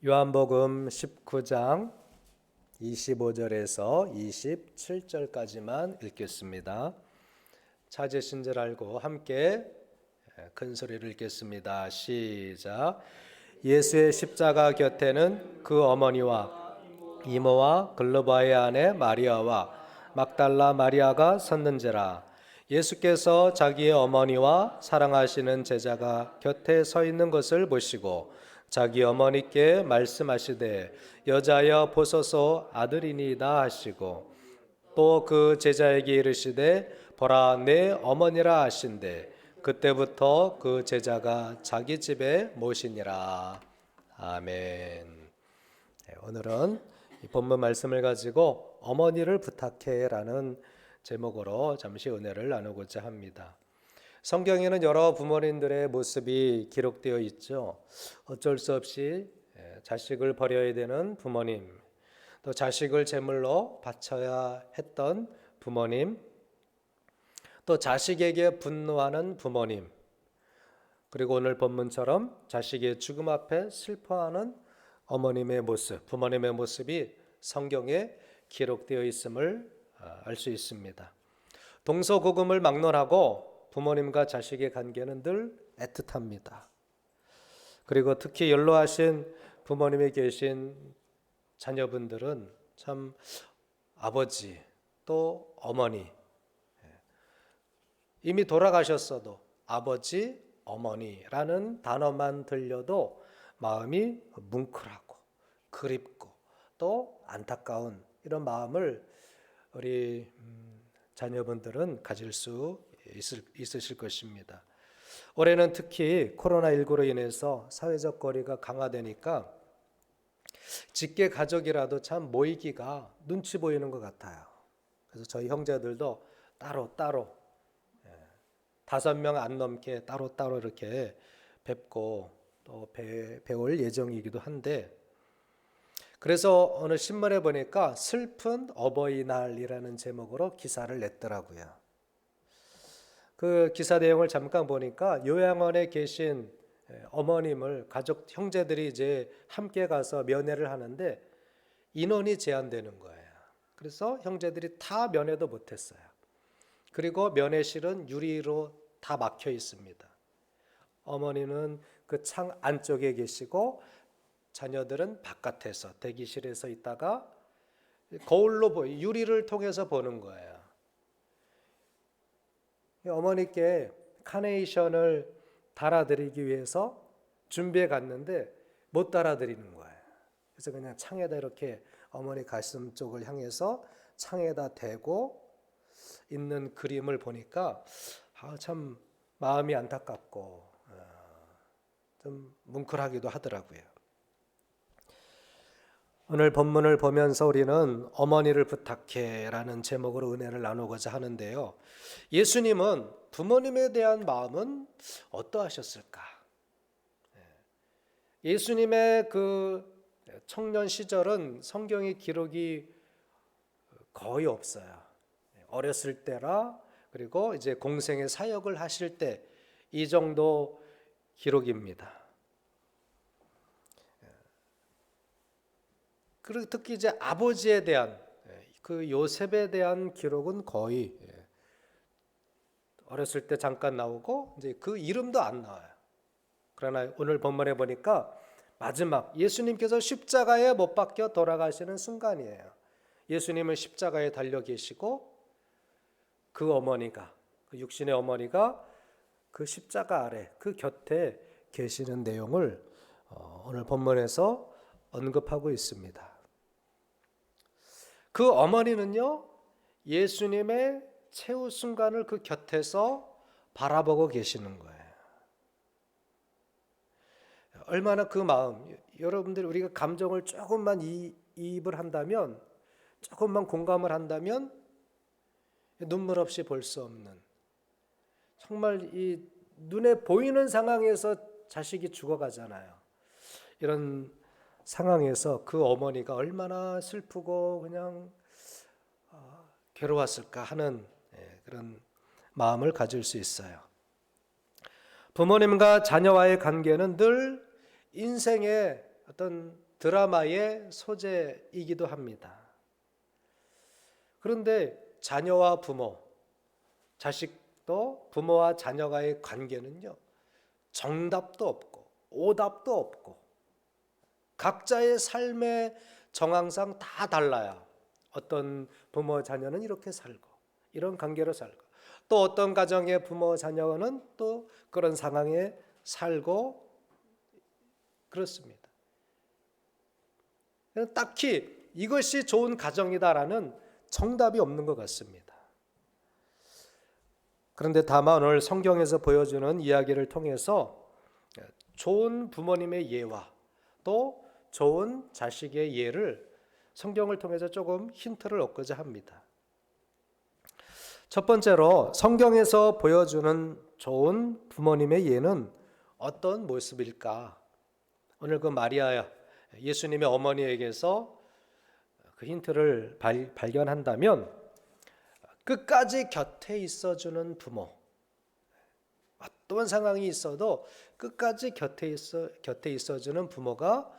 요한복음 19장 25절에서 27절까지만 읽겠습니다. 찾으신 줄 알고 함께 큰 소리를 읽겠습니다. 시작. 예수의 십자가 곁에는 그 어머니와 이모와 글로바의 아내 마리아와 막달라 마리아가 섰는지라. 예수께서 자기의 어머니와 사랑하시는 제자가 곁에 서 있는 것을 보시고 자기 어머니께 말씀하시되 여자여 보소서 아들이니이다 하시고 또 그 제자에게 이르시되 보라 내 어머니라 하신대 그때부터 그 제자가 자기 집에 모시니라. 아멘. 오늘은 이 본문 말씀을 가지고 어머니를 부탁해라는 제목으로 잠시 은혜를 나누고자 합니다. 성경에는 여러 부모님들의 모습이 기록되어 있죠. 어쩔 수 없이 자식을 버려야 되는 부모님, 또 자식을 제물로 바쳐야 했던 부모님, 또 자식에게 분노하는 부모님, 그리고 오늘 본문처럼 자식의 죽음 앞에 슬퍼하는 어머님의 모습, 부모님의 모습이 성경에 기록되어 있음을 알 수 있습니다. 동서고금을 막론하고 부모님과 자식의 관계는 늘 애틋합니다. 그리고 특히 연로하신 부모님이 계신 자녀분들은 참 아버지 또 어머니, 이미 돌아가셨어도 아버지, 어머니라는 단어만 들려도 마음이 뭉클하고 그립고 또 안타까운 이런 마음을 우리 자녀분들은 가질 수 있으실 것입니다. 올해는 특히 코로나19로 인해서 사회적 거리가 강화되니까 직계 가족이라도 참 모이기가 눈치 보이는 것 같아요. 그래서 저희 형제들도 따로 5명 안 넘게 따로 이렇게 뵙고 또 배울 예정이기도 한데, 그래서 어느 신문에 보니까 슬픈 어버이날이라는 제목으로 기사를 냈더라고요. 그 기사 내용을 잠깐 보니까 요양원에 계신 어머님을 가족 형제들이 이제 함께 가서 면회를 하는데 인원이 제한되는 거예요. 그래서 형제들이 다 면회도 못했어요. 그리고 면회실은 유리로 다 막혀 있습니다. 어머니는 그 창 안쪽에 계시고 자녀들은 바깥에서 대기실에서 있다가 거울로 유리를 통해서 보는 거예요. 어머니께 카네이션을 달아드리기 위해서 준비해 갔는데 못 달아드리는 거예요. 그래서 그냥 창에다 이렇게 어머니 가슴 쪽을 향해서 창에다 대고 있는 그림을 보니까 참 마음이 안타깝고 좀 뭉클하기도 하더라고요. 오늘 본문을 보면서 우리는 어머니를 부탁해라는 제목으로 은혜를 나누고자 하는데요. 예수님은 부모님에 대한 마음은 어떠하셨을까? 예수님의 그 청년 시절은 성경의 기록이 거의 없어요. 어렸을 때라 그리고 이제 공생의 사역을 하실 때 이 정도 기록입니다. 그리고 특히 이제 아버지에 대한 그 요셉에 대한 기록은 거의 어렸을 때 잠깐 나오고 이제 그 이름도 안 나와요. 그러나 오늘 본문에 보니까 마지막 예수님께서 십자가에 못 박혀 돌아가시는 순간이에요. 예수님은 십자가에 달려 계시고 그 어머니가, 그 육신의 어머니가 그 십자가 아래 그 곁에 계시는 내용을 오늘 본문에서 언급하고 있습니다. 그 어머니는요, 예수님의 최후 순간을 그 곁에서 바라보고 계시는 거예요. 얼마나 그 마음, 여러분들 우리가 감정을 조금만 이입을 한다면, 조금만 공감을 한다면 눈물 없이 볼 수 없는, 정말 이 눈에 보이는 상황에서 자식이 죽어가잖아요. 이런 상황에서 그 어머니가 얼마나 슬프고 그냥 괴로웠을까 하는 그런 마음을 가질 수 있어요. 부모님과 자녀와의 관계는 늘 인생의 어떤 드라마의 소재이기도 합니다. 그런데 자녀와 부모, 자식도 부모와 자녀와의 관계는요, 정답도 없고 오답도 없고 각자의 삶의 정황상 다 달라요. 어떤 부모 자녀는 이렇게 살고 이런 관계로 살고, 또 어떤 가정의 부모 자녀는 또 그런 상황에 살고 그렇습니다. 딱히 이것이 좋은 가정이다라는 정답이 없는 것 같습니다. 그런데 다만 오늘 성경에서 보여주는 이야기를 통해서 좋은 부모님의 예와 또 좋은 자식의 예를 성경을 통해서 조금 힌트를 얻고자 합니다. 첫 번째로 성경에서 보여주는 좋은 부모님의 예는 어떤 모습일까? 오늘 그 마리아, 예수님의 어머니에게서 그 힌트를 발견한다면, 끝까지 곁에 있어주는 부모, 어떤 상황이 있어도 끝까지 곁에 있어주는 부모가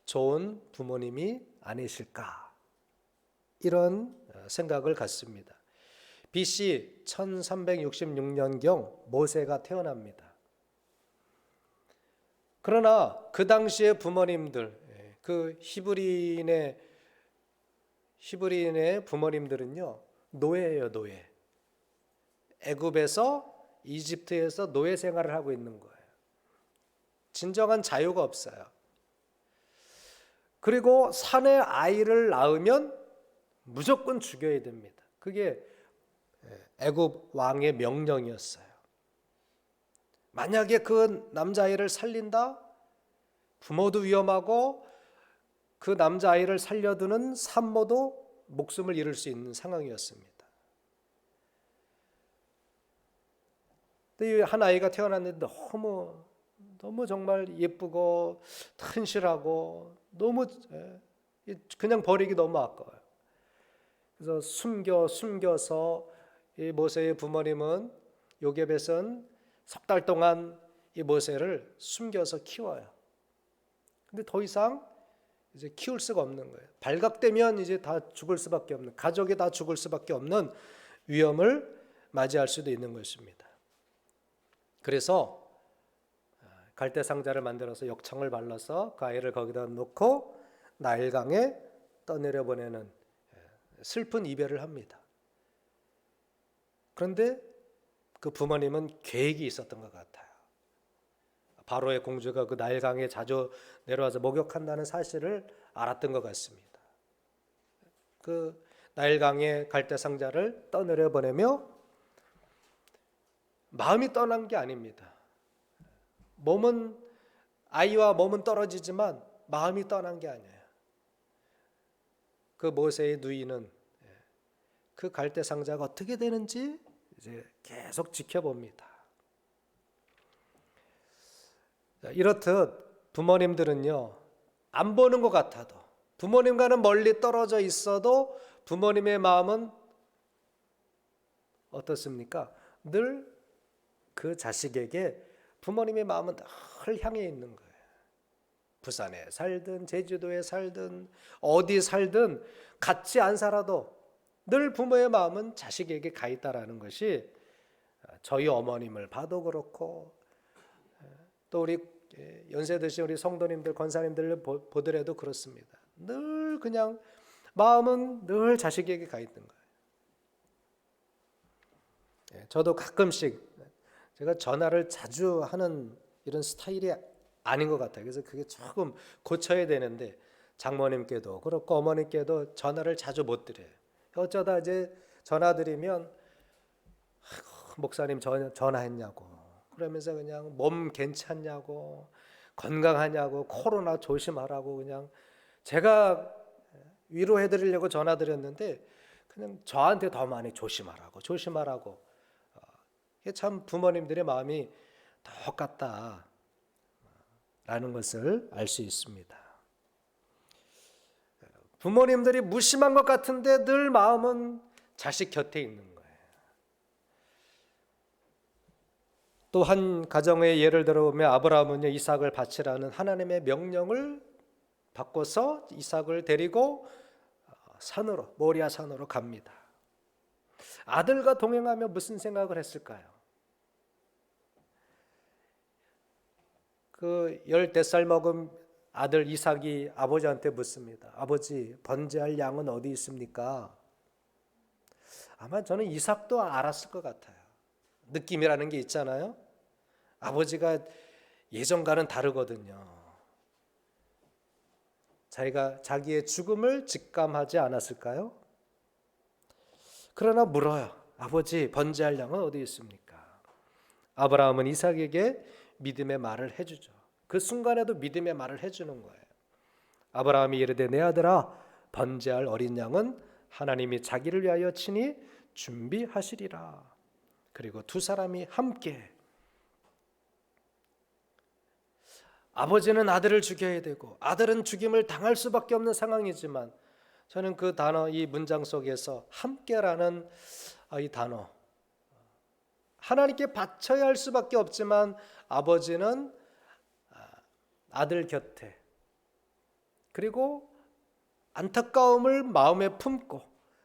좋은 부모님이 아니실까, 이런 생각을 갖습니다. BC 1366년경 모세가 태어납니다. 그러나 그 당시의 부모님들, 그 히브리인의 부모님들은요, 노예예요, 노예. 애굽에서, 이집트에서 노예 생활을 하고 있는 거예요. 진정한 자유가 없어요. 그리고 산에 아이를 낳으면 무조건 죽여야 됩니다. 그게 애굽 왕의 명령이었어요. 만약에 그 남자아이를 살린다? 부모도 위험하고 그 남자아이를 살려두는 산모도 목숨을 잃을 수 있는 상황이었습니다. 근데 한 아이가 태어났는데 너무 정말 예쁘고 튼실하고 너무 그냥 버리기 너무 아까워요. 그래서 숨겨서 이 모세의 부모님은 요게벳은 석 달 동안 이 모세를 숨겨서 키워요. 근데 더 이상 이제 키울 수가 없는 거예요. 발각되면 이제 다 죽을 수밖에 없는, 가족이 다 죽을 수밖에 없는 위험을 맞이할 수도 있는 것입니다. 그래서 갈대 상자를 만들어서 역청을 발라서 그 아이를 거기다 놓고 나일강에 떠내려 보내는 슬픈 이별을 합니다. 그런데 그 부모님은 계획이 있었던 것 같아요. 바로의 공주가 그 나일강에 자주 내려와서 목욕한다는 사실을 알았던 것 같습니다. 그 나일강에 갈대 상자를 떠내려 보내며 마음이 떠난 게 아닙니다. 아이와 몸은 떨어지지만 마음이 떠난 게 아니에요. 그 모세의 누이는 그 갈대 상자가 어떻게 되는지 이제 계속 지켜봅니다. 이렇듯 부모님들은요, 안 보는 것 같아도, 부모님과는 멀리 떨어져 있어도 부모님의 마음은 어떻습니까? 늘 그 자식에게 부모님의 마음은 늘 향해 있는 거예요. 부산에 살든 제주도에 살든 어디 살든 같이 안 살아도 늘 부모의 마음은 자식에게 가 있다라는 것이 저희 어머님을 봐도 그렇고, 또 우리 연세 드신 우리 성도님들, 권사님들을 보더라도 그렇습니다. 늘 그냥 마음은 늘 자식에게 가 있는 거예요. 저도 가끔씩 제가 전화를 자주 하는 이런 스타일이 아닌 것 같아요. 그래서 그게 조금 고쳐야 되는데, 장모님께도 그렇고 어머니께도 전화를 자주 못 드려요. 어쩌다 이제 전화 드리면 목사님 전화했냐고, 그러면서 그냥 몸 괜찮냐고, 건강하냐고, 코로나 조심하라고, 그냥 제가 위로해 드리려고 전화 드렸는데 그냥 저한테 더 많이 조심하라고. 참 부모님들의 마음이 똑같다라는 것을 알 수 있습니다. 부모님들이 무심한 것 같은데 늘 마음은 자식 곁에 있는 거예요. 또 한 가정의 예를 들어보면 아브라함은요, 이삭을 바치라는 하나님의 명령을 바꿔서 이삭을 데리고 산으로, 모리아 산으로 갑니다. 아들과 동행하며 무슨 생각을 했을까요? 그 14살 먹은 아들 이삭이 아버지한테 묻습니다. 아버지, 번제할 양은 어디 있습니까? 아마 저는 이삭도 알았을 것 같아요. 느낌이라는 게 있잖아요. 아버지가 예전과는 다르거든요. 자기의 죽음을 직감하지 않았을까요? 그러나 물어요. 아버지, 번제할 양은 어디 있습니까? 아브라함은 이삭에게 믿음의 말을 해주죠. 그 순간에도 믿음의 말을 해주는 거예요. 아브라함이 이르되 내 아들아, 번제할 어린 양은 하나님이 자기를 위하여 친히 준비하시리라. 그리고 두 사람이 함께, 아버지는 아들을 죽여야 되고 아들은 죽임을 당할 수밖에 없는 상황이지만, 저는 그 단어, 이 문장 속에서 함께라는 이 단어, 하나님께 바쳐야 할 수밖에 없지만 아버지는 아들 곁에, 그리고 안타까움을 마음에 품고,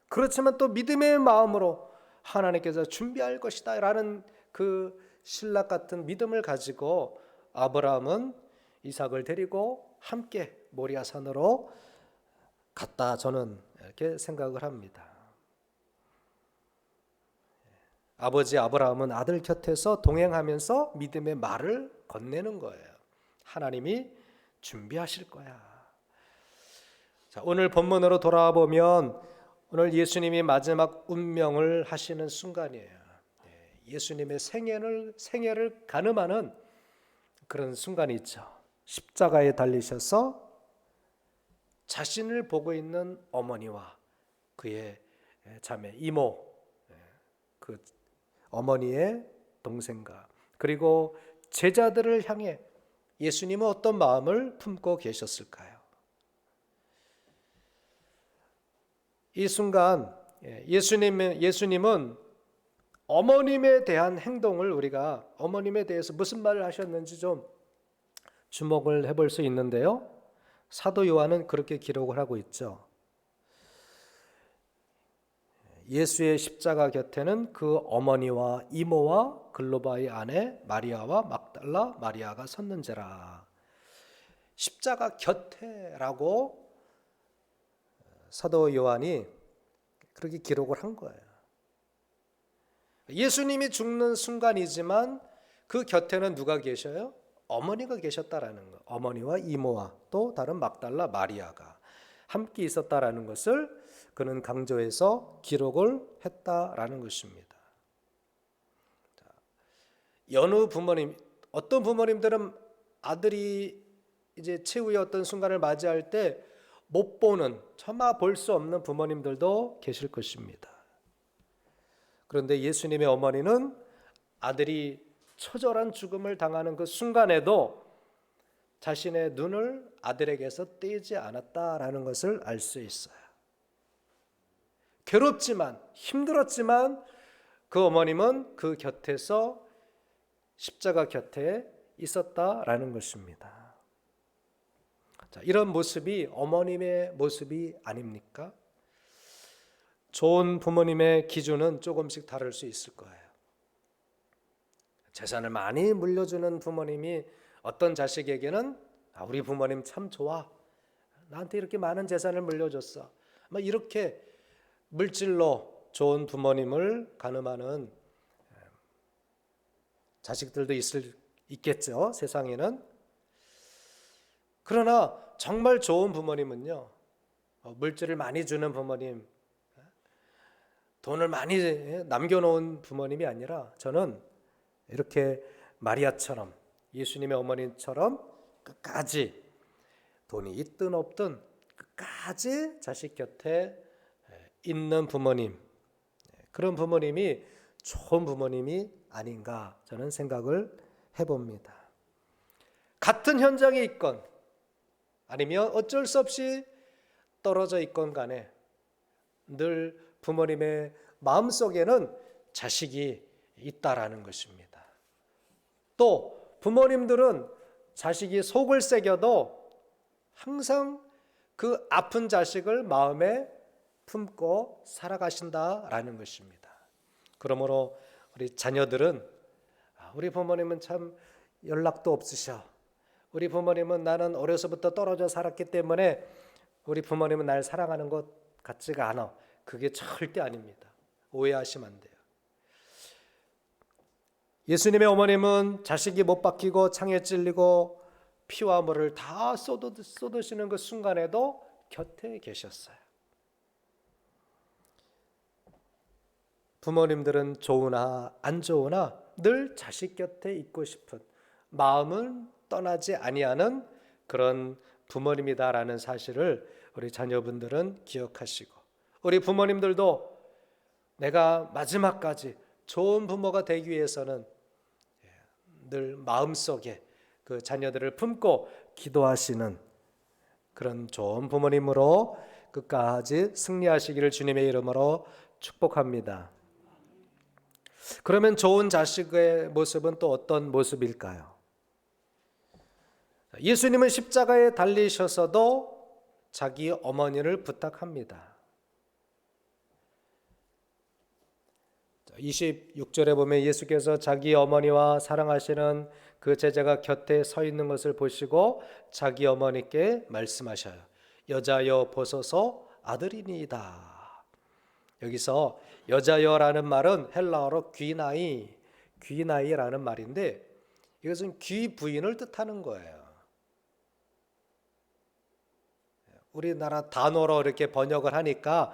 그렇지만 또 믿음의 마음으로 하나님께서 준비할 것이다 라는 그 신락 같은 믿음을 가지고 아브라함은 이삭을 데리고 함께 모리아 산으로 갔다, 저는 이렇게 생각을 합니다. 아버지 아브라함은 아들 곁에서 동행하면서 믿음의 말을 건네는 거예요. 하나님이 준비하실 거야. 자, 오늘 본문으로 돌아와 보면 오늘 예수님이 마지막 운명을 하시는 순간이에요. 예수님의 생애를 가늠하는 그런 순간이 있죠. 십자가에 달리셔서 자신을 보고 있는 어머니와 그의 자매, 이모, 그 어머니의 동생과 그리고 제자들을 향해 예수님은 어떤 마음을 품고 계셨을까요? 이 순간 예수님은 어머님에 대한 행동을, 우리가 어머님에 대해서 무슨 말을 하셨는지 좀 주목을 해볼 수 있는데요. 사도 요한은 그렇게 기록을 하고 있죠. 예수의 십자가 곁에는 그 어머니와 이모와 글로바의 아내 마리아와 막달라 마리아가 섰는지라. 십자가 곁에라고 사도 요한이 그렇게 기록을 한 거예요. 예수님이 죽는 순간이지만 그 곁에는 누가 계셔요? 어머니가 계셨다라는 거. 어머니와 이모와 또 다른 막달라 마리아가 함께 있었다라는 것을 그는 강조해서 기록을 했다라는 것입니다. 여느 부모님, 어떤 부모님들은 아들이 이제 최후의 어떤 순간을 맞이할 때 못 보는, 차마 볼 수 없는 부모님들도 계실 것입니다. 그런데 예수님의 어머니는 아들이 처절한 죽음을 당하는 그 순간에도 자신의 눈을 아들에게서 떼지 않았다라는 것을 알 수 있어요. 괴롭지만, 힘들었지만 그 어머님은 그 곁에서, 십자가 곁에 있었다라는 것입니다. 자, 이런 모습이 어머님의 모습이 아닙니까? 좋은 부모님의 기준은 조금씩 다를 수 있을 거예요. 재산을 많이 물려주는 부모님이 어떤 자식에게는 우리 부모님 참 좋아, 나한테 이렇게 많은 재산을 물려줬어, 이렇게 물질로 좋은 부모님을 가늠하는 자식들도 있겠죠, 세상에는. 그러나 정말 좋은 부모님은요, 물질을 많이 주는 부모님, 돈을 많이 남겨놓은 부모님이 아니라, 저는 이렇게 마리아처럼, 예수님의 어머니처럼 끝까지 돈이 있든 없든 끝까지 자식 곁에 있는 부모님, 그런 부모님이 좋은 부모님이 아닌가, 저는 생각을 해봅니다. 같은 현장에 있건 아니면 어쩔 수 없이 떨어져 있건 간에 늘 부모님의 마음속에는 자식이 있다라는 것입니다. 또 부모님들은 자식이 속을 새겨도 항상 그 아픈 자식을 마음에 품고 살아가신다라는 것입니다. 그러므로 우리 자녀들은 우리 부모님은 참 연락도 없으셔. 우리 부모님은 나는 어려서부터 떨어져 살았기 때문에 우리 부모님은 날 사랑하는 것 같지가 않아. 그게 절대 아닙니다. 오해하시면 안 돼요. 예수님의 어머님은 자식이 못 박히고 창에 찔리고 피와 물을 다 쏟으시는 그 순간에도 곁에 계셨어요. 부모님들은 좋으나 안 좋으나 늘 자식 곁에 있고 싶은 마음은 떠나지 아니하는 그런 부모님이다라는 사실을 우리 자녀분들은 기억하시고, 우리 부모님들도 내가 마지막까지 좋은 부모가 되기 위해서는 늘 마음속에 그 자녀들을 품고 기도하시는 그런 좋은 부모님으로 끝까지 승리하시기를 주님의 이름으로 축복합니다. 그러면 좋은 자식의 모습은 또 어떤 모습일까요? 예수님은 십자가에 달리셔서도 자기 어머니를 부탁합니다. 26절에 보면 예수께서 자기 어머니와 사랑하시는 그 제자가 곁에 서 있는 것을 보시고 자기 어머니께 말씀하셔요. 여자여 보소서 아들이니이다. 여기서 여자여라는 말은 헬라어로 귀나이라는 말인데 이것은 귀 부인을 뜻하는 거예요. 우리나라 단어로 이렇게 번역을 하니까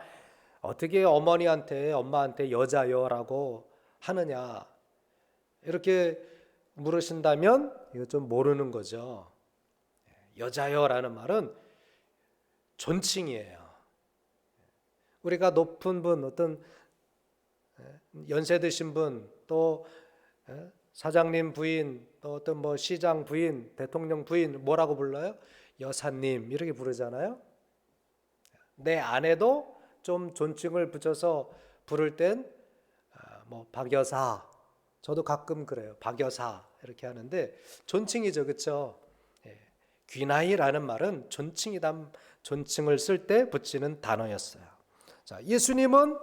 어떻게 어머니한테 엄마한테 여자여라고 하느냐 이렇게 물으신다면 이거 좀 모르는 거죠. 여자여라는 말은 존칭이에요. 우리가 높은 분, 어떤 연세 드신 분, 또 사장님 부인, 또 어떤 뭐 시장 부인, 대통령 부인 뭐라고 불러요? 여사님 이렇게 부르잖아요. 내 아내도 좀 존칭을 붙여서 부를 땐 뭐 박여사, 저도 가끔 그래요. 박여사 이렇게 하는데 존칭이죠, 그렇죠? 귀나이라는 말은 존칭을 쓸 때 붙이는 단어였어요. 자, 예수님은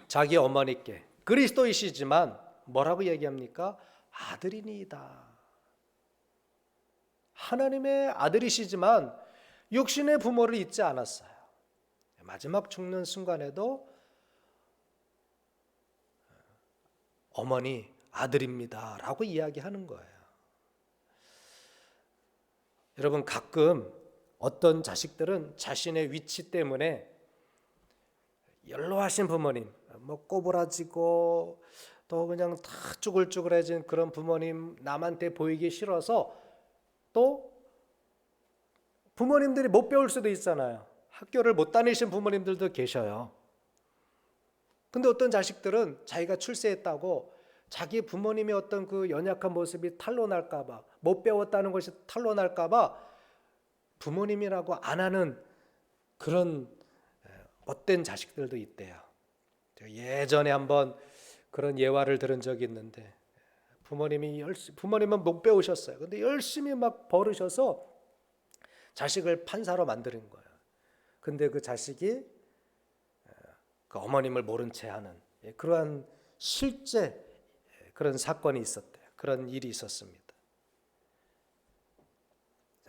자기 어머니께 그리스도이시지만 뭐라고 얘기합니까? 아들이니이다. 하나님의 아들이시지만 육신의 부모를 잊지 않았어요. 마지막 죽는 순간에도 어머니 아들입니다 라고 이야기하는 거예요. 여러분, 가끔 어떤 자식들은 자신의 위치 때문에 연로하신 부모님, 뭐 꼬부라지고 또 그냥 다 쭈글쭈글해진 그런 부모님 남한테 보이기 싫어서 또 부모님들이 못 배울 수도 있잖아요. 학교를 못 다니신 부모님들도 계셔요. 근데 어떤 자식들은 자기가 출세했다고 자기 부모님의 어떤 그 연약한 모습이 탄로날까 봐, 못 배웠다는 것이 탄로날까 봐 부모님이라고 안 하는 그런 못된 자식들도 있대요. 예전에 한번 그런 예화를 들은 적이 있는데 부모님은 못 배우셨어요. 근데 열심히 막 벌으셔서 자식을 판사로 만드는 거예요. 근데 그 자식이 그 어머님을 모른 채 하는 그러한 실제 그런 사건이 있었대요. 그런 일이 있었습니다.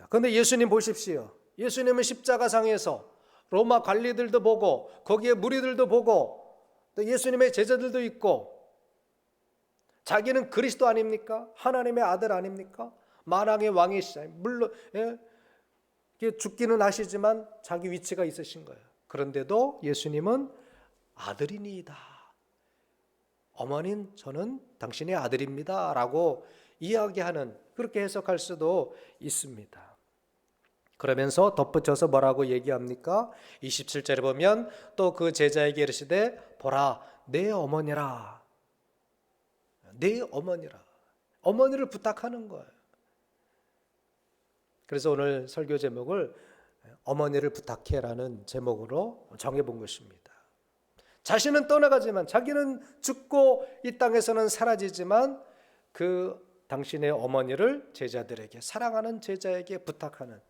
그런데 예수님 보십시오. 예수님은 십자가상에서 로마 관리들도 보고 거기에 무리들도 보고 또 예수님의 제자들도 있고 자기는 그리스도 아닙니까? 하나님의 아들 아닙니까? 만왕의 왕이시잖아요. 물론 죽기는 하시지만 자기 위치가 있으신 거예요. 그런데도 예수님은 아들이니이다. 어머님 저는 당신의 아들입니다 라고 이야기하는, 그렇게 해석할 수도 있습니다. 그러면서 덧붙여서 뭐라고 얘기합니까? 27절에 보면 또 그 제자에게 이르시되 보라 내 어머니라. 내 어머니라. 어머니를 부탁하는 거예요. 그래서 오늘 설교 제목을 어머니를 부탁해라는 제목으로 정해본 것입니다. 자신은 떠나가지만, 자기는 죽고 이 땅에서는 사라지지만 그 당신의 어머니를 제자들에게, 사랑하는 제자에게 부탁하는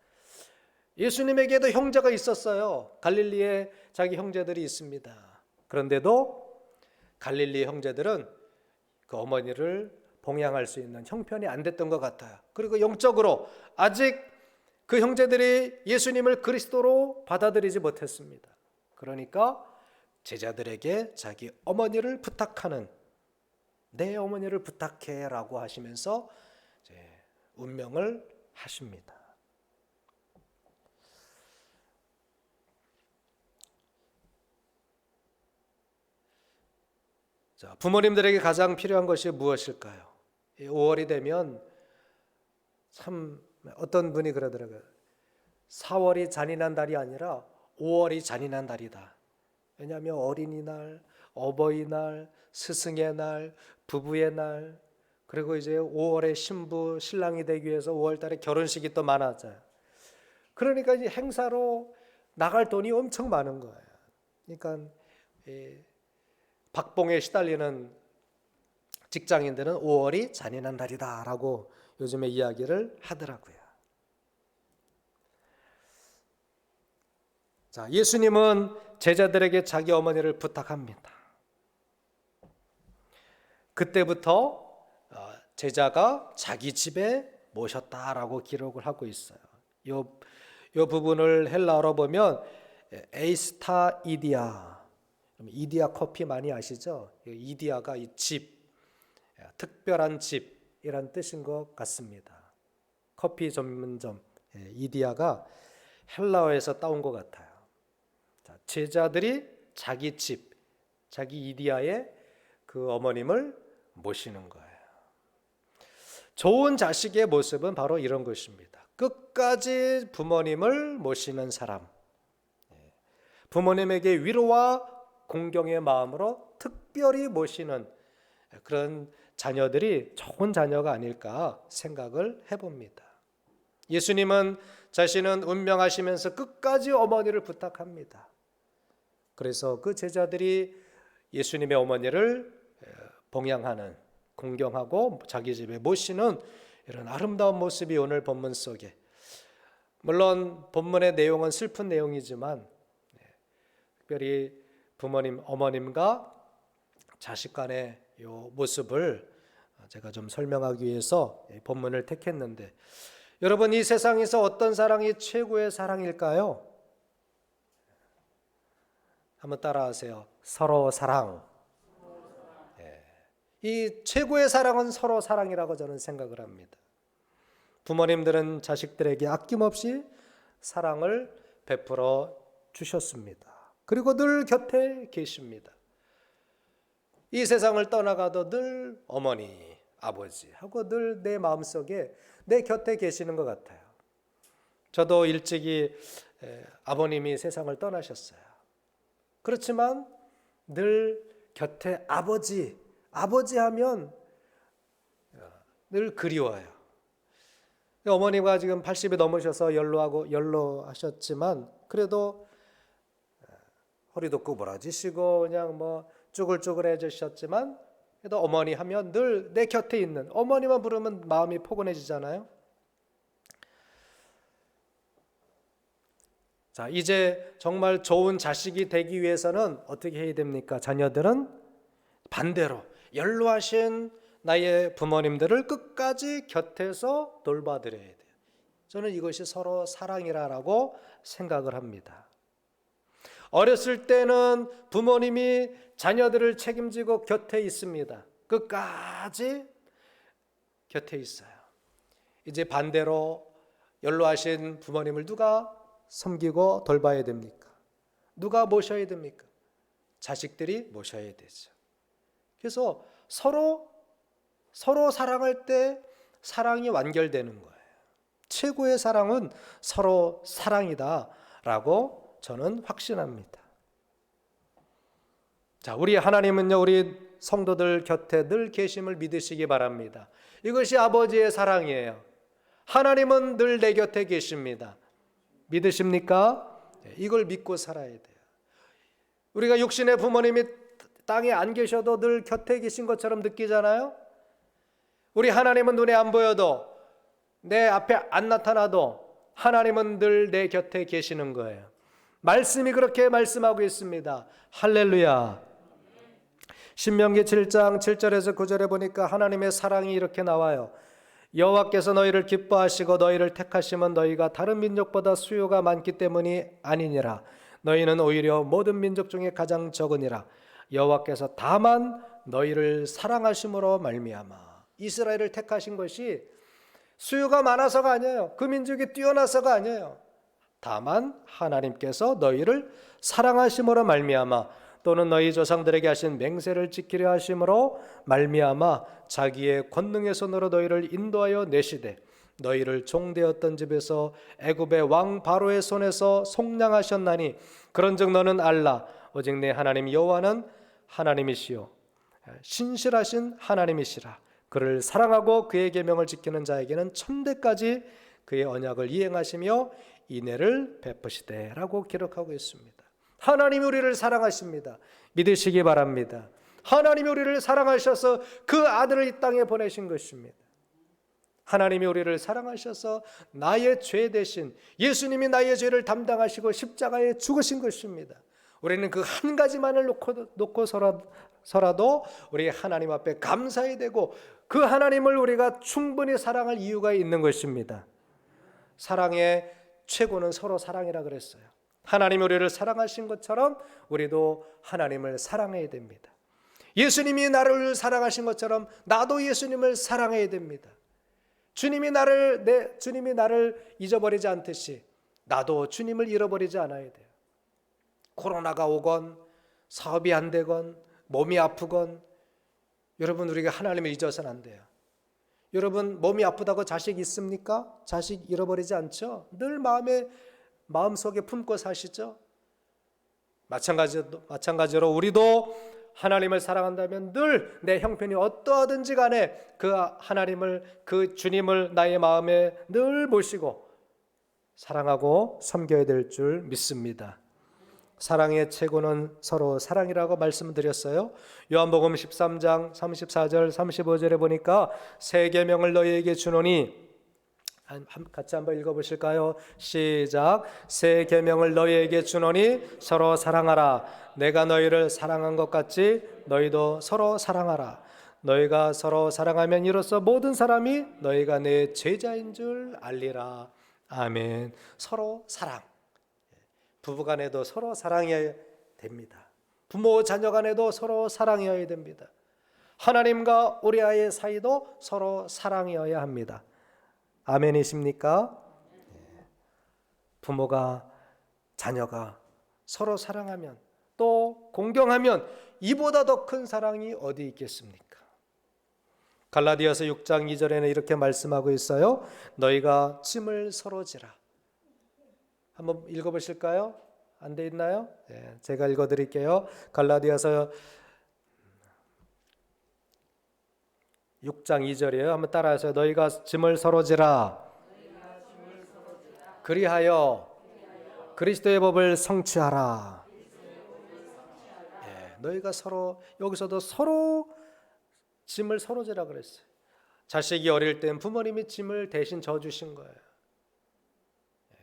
예수님에게도 형제가 있었어요. 갈릴리에 자기 형제들이 있습니다. 그런데도 갈릴리 형제들은 그 어머니를 봉양할 수 있는 형편이 안 됐던 것 같아요. 그리고 영적으로 아직 그 형제들이 예수님을 그리스도로 받아들이지 못했습니다. 그러니까 제자들에게 자기 어머니를 부탁하는, 내 어머니를 부탁해라고 하시면서 이제 운명을 하십니다. 자, 부모님들에게 가장 필요한 것이 무엇일까요? 5월이 되면 참 어떤 분이 그러더라고요. 4월이 잔인한 달이 아니라 5월이 잔인한 달이다. 왜냐하면 어린이날, 어버이날, 스승의 날, 부부의 날, 그리고 이제 5월에 신부, 신랑이 되기 위해서 5월 달에 결혼식이 또 많아져요. 그러니까 이제 행사로 나갈 돈이 엄청 많은 거예요. 그러니까 박봉에 시달리는 직장인들은 5월이 잔인한 달이다라고 요즘에 이야기를 하더라고요. 자, 예수님은 제자들에게 자기 어머니를 부탁합니다. 그때부터 제자가 자기 집에 모셨다라고 기록을 하고 있어요. 요 부분을 헬라어로 보면 에이스타 이디아, 이디아 커피 많이 아시죠? 이디아가 이 집, 특별한 집이란 뜻인 것 같습니다. 커피 전문점 이디아가 헬라어에서 따온 것 같아요. 자, 제자들이 자기 집, 자기 이디아의 그 어머님을 모시는 거예요. 좋은 자식의 모습은 바로 이런 것입니다. 끝까지 부모님을 모시는 사람, 부모님에게 위로와 공경의 마음으로 특별히 모시는 그런 자녀들이 좋은 자녀가 아닐까 생각을 해봅니다. 예수님은 자신은 운명하시면서 끝까지 어머니를 부탁합니다. 그래서 그 제자들이 예수님의 어머니를 봉양하는, 공경하고 자기 집에 모시는 이런 아름다운 모습이 오늘 본문 속에, 물론 본문의 내용은 슬픈 내용이지만 특별히 부모님, 어머님과 자식 간의 이 모습을 제가 좀 설명하기 위해서 본문을 택했는데, 여러분, 이 세상에서 어떤 사랑이 최고의 사랑일까요? 한번 따라하세요. 서로 사랑. 이 최고의 사랑은 서로 사랑이라고 저는 생각을 합니다. 부모님들은 자식들에게 아낌없이 사랑을 베풀어 주셨습니다. 그리고 늘 곁에 계십니다. 이 세상을 떠나가도 늘 어머니, 아버지 하고 늘 내 마음속에, 내 곁에 계시는 것 같아요. 저도 일찍이 아버님이 세상을 떠나셨어요. 그렇지만 늘 곁에 아버지 하면 늘 그리워요. 어머니가 지금 80이 넘으셔서 연로하셨지만 그래도 허리도 구부러지시고 그냥 뭐 쭈글쭈글해지셨지만 그래도 어머니 하면 늘 내 곁에 있는, 어머니만 부르면 마음이 포근해지잖아요. 자, 이제 정말 좋은 자식이 되기 위해서는 어떻게 해야 됩니까? 자녀들은 반대로 연로하신 나의 부모님들을 끝까지 곁에서 돌봐드려야 돼요. 저는 이것이 서로 사랑이라고 생각을 합니다. 어렸을 때는 부모님이 자녀들을 책임지고 곁에 있습니다. 끝까지 곁에 있어요. 이제 반대로 연로하신 부모님을 누가 섬기고 돌봐야 됩니까? 누가 모셔야 됩니까? 자식들이 모셔야 되죠. 그래서 서로 사랑할 때 사랑이 완결되는 거예요. 최고의 사랑은 서로 사랑이다라고 저는 확신합니다. 자, 우리 하나님은요, 우리 성도들 곁에 늘 계심을 믿으시기 바랍니다. 이것이 아버지의 사랑이에요. 하나님은 늘 내 곁에 계십니다. 믿으십니까? 이걸 믿고 살아야 돼요. 우리가 육신의 부모님이 땅에 안 계셔도 늘 곁에 계신 것처럼 느끼잖아요. 우리 하나님은 눈에 안 보여도, 내 앞에 안 나타나도 하나님은 늘 내 곁에 계시는 거예요. 말씀이 그렇게 말씀하고 있습니다. 할렐루야. 신명기 7장 7절에서 9절에 보니까 하나님의 사랑이 이렇게 나와요. 여호와께서 너희를 기뻐하시고 너희를 택하심은 너희가 다른 민족보다 수요가 많기 때문이 아니니라. 너희는 오히려 모든 민족 중에 가장 적으니라. 여호와께서 다만 너희를 사랑하심으로 말미암아. 이스라엘을 택하신 것이 수요가 많아서가 아니에요. 그 민족이 뛰어나서가 아니에요. 다만 하나님께서 너희를 사랑하심으로 말미암아, 또는 너희 조상들에게 하신 맹세를 지키려 하심으로 말미암아 자기의 권능의 손으로 너희를 인도하여 내시되 너희를 종되었던 집에서 애굽의 왕 바로의 손에서 속량하셨나니, 그런즉 너는 알라. 오직 내 하나님 여호와는 하나님이시요 신실하신 하나님이시라. 그를 사랑하고 그의 계명을 지키는 자에게는 천대까지 그의 언약을 이행하시며 인애를 베푸시되 라고 기록하고 있습니다. 하나님이 우리를 사랑하십니다. 믿으시기 바랍니다. 하나님이 우리를 사랑하셔서 그 아들을 이 땅에 보내신 것입니다. 하나님이 우리를 사랑하셔서 나의 죄 대신 예수님이 나의 죄를 담당하시고 십자가에 죽으신 것입니다. 우리는 그 한 가지만을 놓고서라도 우리 하나님 앞에 감사해야 되고, 그 하나님을 우리가 충분히 사랑할 이유가 있는 것입니다. 사랑의 최고는 서로 사랑이라 그랬어요. 하나님이 우리를 사랑하신 것처럼 우리도 하나님을 사랑해야 됩니다. 예수님이 나를 사랑하신 것처럼 나도 예수님을 사랑해야 됩니다. 주님이 나를 잊어버리지 않듯이 나도 주님을 잃어버리지 않아야 돼요. 코로나가 오건 사업이 안 되건 몸이 아프건 여러분, 우리가 하나님을 잊어서는 안 돼요. 여러분, 몸이 아프다고 자식 있습니까? 자식 잃어버리지 않죠? 늘 마음속에 품고 사시죠? 마찬가지로 우리도 하나님을 사랑한다면 늘 내 형편이 어떠하든지 간에 그 하나님을, 그 주님을 나의 마음에 늘 모시고 사랑하고 섬겨야 될 줄 믿습니다. 사랑의 최고는 서로 사랑이라고 말씀드렸어요. 요한복음 13장 34절 35절에 보니까 새 계명을 너희에게 주노니, 같이 한번 읽어보실까요? 시작. 새 계명을 너희에게 주노니 서로 사랑하라. 내가 너희를 사랑한 것 같이 너희도 서로 사랑하라. 너희가 서로 사랑하면 이로써 모든 사람이 너희가 내 제자인 줄 알리라. 아멘. 서로 사랑. 부부간에도 서로 사랑해야 됩니다. 부모 자녀 간에도 서로 사랑해야 됩니다. 하나님과 우리 아이의 사이도 서로 사랑해야 합니다. 아멘이십니까? 부모가 자녀가 서로 사랑하면, 또 공경하면 이보다 더 큰 사랑이 어디 있겠습니까? 갈라디아서 6장 2절에는 이렇게 말씀하고 있어요. 너희가 짐을 서로 지라. 한번 읽어보실까요? 안 돼 있나요? 네, 제가 읽어드릴게요. 갈라디아서 6장 2절이에요. 한번 따라하세요. 너희가 짐을 서로 지라. 그리하여 그리스도의 법을 성취하라. 네, 너희가 서로, 여기서도 서로 짐을 서로 지라 그랬어요. 자식이 어릴 땐 부모님이 짐을 대신 져주신 거예요.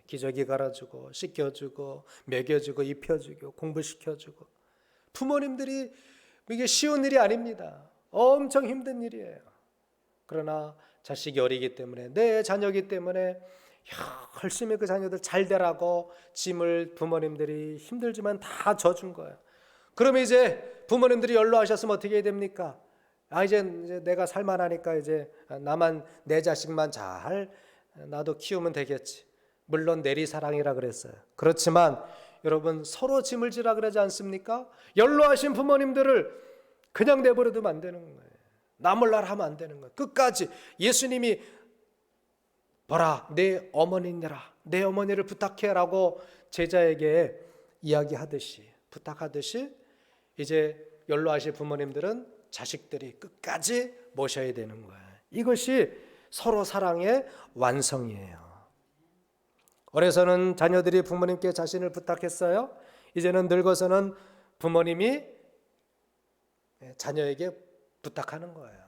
기저귀 갈아주고 씻겨주고 먹여주고 입혀주고 공부시켜주고. 부모님들이 이게 쉬운 일이 아닙니다. 엄청 힘든 일이에요. 그러나 자식이 어리기 때문에, 내 자녀이기 때문에 열심히 그 자녀들 잘 되라고 짐을 부모님들이 힘들지만 다 져준 거예요. 그러면 이제 부모님들이 연로하셨으면 어떻게 해야 됩니까? 이제 내가 살만하니까 이제 나만, 내 자식만 잘 나도 키우면 되겠지. 물론 내리사랑이라 그랬어요. 그렇지만 여러분, 서로 짐을 지라 그러지 않습니까? 연로하신 부모님들을 그냥 내버려두면 안 되는 거예요. 나 몰라라 하면 안 되는 거예요. 끝까지 예수님이 보라 내 어머니니라, 내 어머니를 부탁해라고 제자에게 이야기하듯이, 부탁하듯이 이제 연로하신 부모님들은 자식들이 끝까지 모셔야 되는 거예요. 이것이 서로 사랑의 완성이에요. 어려서는 자녀들이 부모님께 자신을 부탁했어요. 이제는 늙어서는 부모님이 자녀에게 부탁하는 거예요.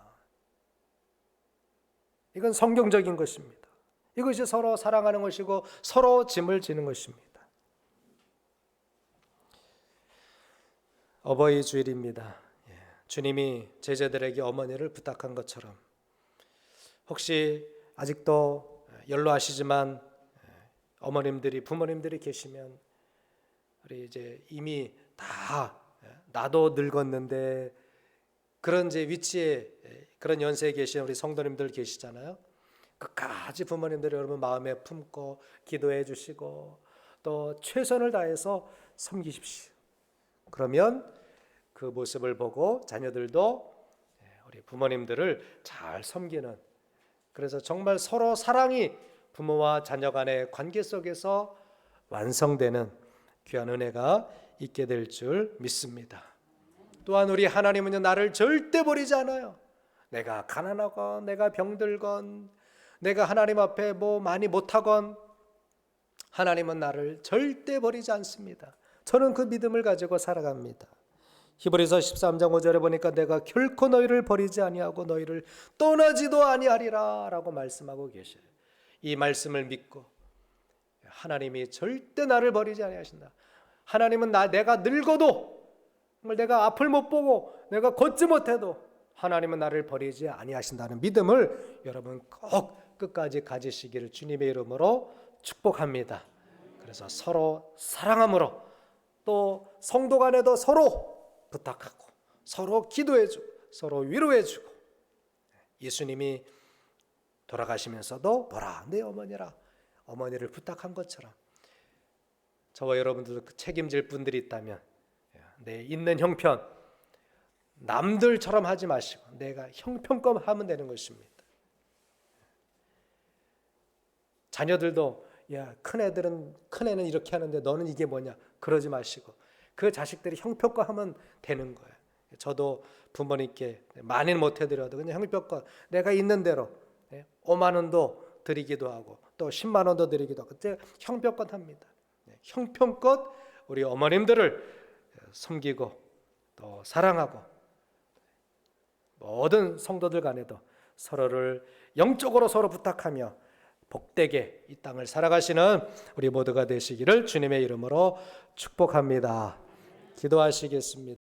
이건 성경적인 것입니다. 이것이 서로 사랑하는 것이고 서로 짐을 지는 것입니다. 어버이 주일입니다. 주님이 제자들에게 어머니를 부탁한 것처럼 혹시 아직도 연로하시지만 어머님들이 부모님들이 계시면 우리 이제 이미 다 나도 늙었는데 그런 이제 위치에 그런 연세에 계신 우리 성도님들 계시잖아요. 끝까지 부모님들이 여러분 마음에 품고 기도해 주시고 또 최선을 다해서 섬기십시오. 그러면 그 모습을 보고 자녀들도 우리 부모님들을 잘 섬기는, 그래서 정말 서로 사랑이 부모와 자녀 간의 관계 속에서 완성되는 귀한 은혜가 있게 될 줄 믿습니다. 또한 우리 하나님은요, 나를 절대 버리지 않아요. 내가 가난하건 내가 병들건 내가 하나님 앞에 뭐 많이 못하건 하나님은 나를 절대 버리지 않습니다. 저는 그 믿음을 가지고 살아갑니다. 히브리서 13장 5절에 보니까 내가 결코 너희를 버리지 아니하고 너희를 떠나지도 아니하리라 라고 말씀하고 계셔요. 이 말씀을 믿고 하나님이 절대 나를 버리지 아니하신다. 하나님은 내가 늙어도 정말 내가 앞을 못 보고 내가 걷지 못해도 하나님은 나를 버리지 아니하신다는 믿음을 여러분 꼭 끝까지 가지시기를 주님의 이름으로 축복합니다. 그래서 서로 사랑함으로 또 성도 간에도 서로 부탁하고 서로 기도해주고 서로 위로해주고, 예수님이 돌아가시면서도 보라 내 어머니라 어머니를 부탁한 것처럼 저와 여러분들도 책임질 분들이 있다면 내 있는 형편 남들처럼 하지 마시고 내가 형편껏 하면 되는 것입니다. 자녀들도 야 큰애는 이렇게 하는데 너는 이게 뭐냐 그러지 마시고 그 자식들이 형편껏 하면 되는 거예요. 저도 부모님께 많이는 못 해드려도 그냥 형편껏 내가 있는 대로 5만 원도 드리기도 하고 또 10만 원도 드리기도 하고 그때 형편껏 합니다. 형편껏 우리 어머님들을 섬기고 또 사랑하고 모든 성도들 간에도 서로를 영적으로 서로 부탁하며 복되게 이 땅을 살아가시는 우리 모두가 되시기를 주님의 이름으로 축복합니다. 기도하시겠습니다.